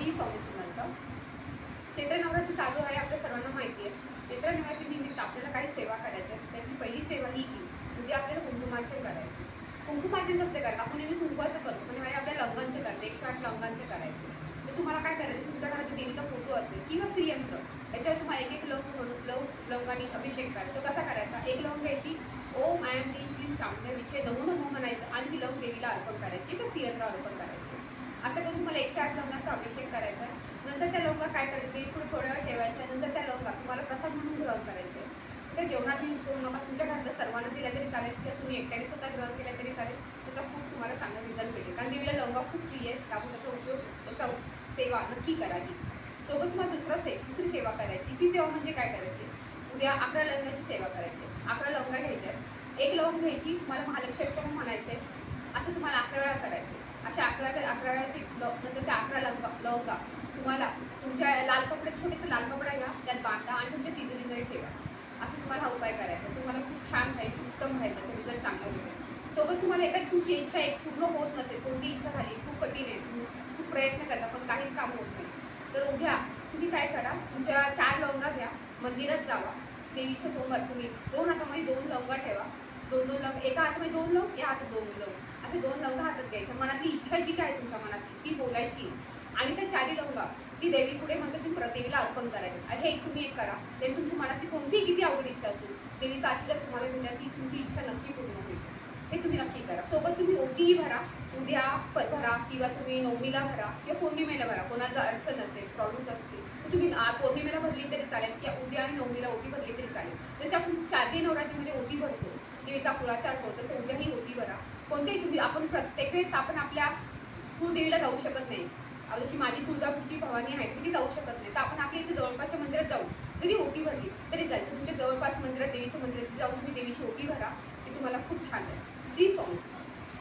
श्री स्वामी समर्थ. चैत्र नवरात्र चालू आहे, आपल्या सर्वांना माहिती आहे. चैत्र नवरात्री निमित्त आपल्याला काही सेवा करायच्या आहेत. त्याची पहिली सेवा ही की उद्या आपल्याला कुंकुमार्चन करायचे. कुंकुमार्चन कसले करायचं? आपण नेहमी कुंकवाचं करतो, पण ह्यावेळी आपल्याला लवंगांचे करायचे, 108 लवंगांचे करायचे. तर तुम्हाला काय करायचं, तुमच्या घरात देवीचा फोटो असेल किंवा श्रीयंत्र, त्याच्यावर तुम्हाला एक लवंगाने अभिषेक करायचा. तो कसा करायचा? एक लवंग घ्यायची, ओम ऐं ह्रीं क्लीं चामुंडा विचे नमो नमो म्हणायचं आणि ती लवंग देवीला अर्पण करायची, तर श्रीयंत्र अर्पण करायचे. असं करून तुम्हाला 108 लवंगांचा अभिषेक करायचा आहे. नंतर त्या लवंगा काय करायचं, ते पुढे थोड्या वेळ ठेवायचं. नंतर त्या लवंगा तुम्हाला प्रसाद म्हणून ग्रहण करायचे. ते जेवणात यूज करू नका, तुमच्या घरातल्या सर्वांना दिल्या तरी चालेल किंवा तुम्ही एकट्याने स्वतः ग्रहण केल्या तरी चालेल. त्याचा खूप तुम्हाला चांगला रिझल्ट भेटेल, कारण देवीला लवंगा खूप प्रिय आहे. त्यामुळे त्याचा उपयोग, त्याचा सेवा नक्की करावी. सोबत तुम्हाला दुसरी सेवा करायची. ती सेवा म्हणजे काय करायची? उद्या 11 लवंगाची सेवा करायची. 11 लवंगा घ्यायच्या. एक लवंग घ्यायची, तुम्हाला महालक्ष्मी अष्टक म्हणायचं आहे. असं तुम्हाला 11 वेळा करायचे. अशा 11 वेळा नंतर त्या 11 लवंगा तुम्हाला तुमच्या लाल कपडे, छोटेसे लाल कपडा घ्या, त्यात बांधा आणि तुमच्या तिजोरीमध्ये ठेवा. असं तुम्हाला हा उपाय करायचा. तुम्हाला खूप छान राहील, उत्तम राहील, त्याचा रिझल्ट चांगला होईल. सोबत तुम्हाला एखादी तुमची इच्छा एक पूर्ण होत नसेल, कोणती इच्छा झाली, खूप कठीण आहे, खूप प्रयत्न करता पण काहीच काम होत नाही, तर उद्या तुम्ही काय करा, तुमच्या 4 लवंगा घ्या, मंदिरात जावा, देवीच्या समोर तुम्ही 2 हातामध्ये 2 लवंगा ठेवा. 2 लवंग, एका हातामध्ये 2 लवंग, या हातात 2 लवंग, असे 2 लवंगा हातात घ्यायच्या. मनातली इच्छा जी काय तुमच्या मनात ती बोलायची आणि त्या 4 लवंगा ती देवी पुढे म्हणतो तुम्ही देवीला अर्पण करायचे. हे तुम्ही एक करा, त्याने तुमच्या मनातली कोणती किती आवड इच्छा असू, देवीचा आशीर्वाद तुम्हाला मिळणार, ती तुमची इच्छा नक्की पूर्ण होईल. हे तुम्ही नक्की करा. सोबत तुम्ही ओटीही भरा, उद्या भरा किंवा तुम्ही नवमीला भरा किंवा पौर्णिमेला भरा. कोणाला अडचण असेल, प्रॉब्लेम्स असतील तर तुम्ही पौर्णिमेला भरली तरी चालेल किंवा उद्या आणि नवमीला ओटी भरली तरी चालेल. जसे आपण शारदीय नवरात्रीमध्ये ओटी भरतो, देवीचा कुळाचार करतो, तसं उद्या ही ओटी भरा. कोणतेही तुम्ही, आपण प्रत्येक वेळेस आपण आपल्या कुळदेवीला जाऊ शकत नाही. जशी माझी तुळजापूरची भवानी आहे ती जाऊ शकत नाही, तर आपण आपल्या इथे जवळपासच्या मंदिरात जाऊ, जरी ओटी भरली तरी जायचं. तुमच्या जवळपास मंदिरात, देवीच्या मंदिरात जाऊन तुम्ही देवीची ओटी भरा, ती तुम्हाला खूप छान आहे. श्री स्वामी.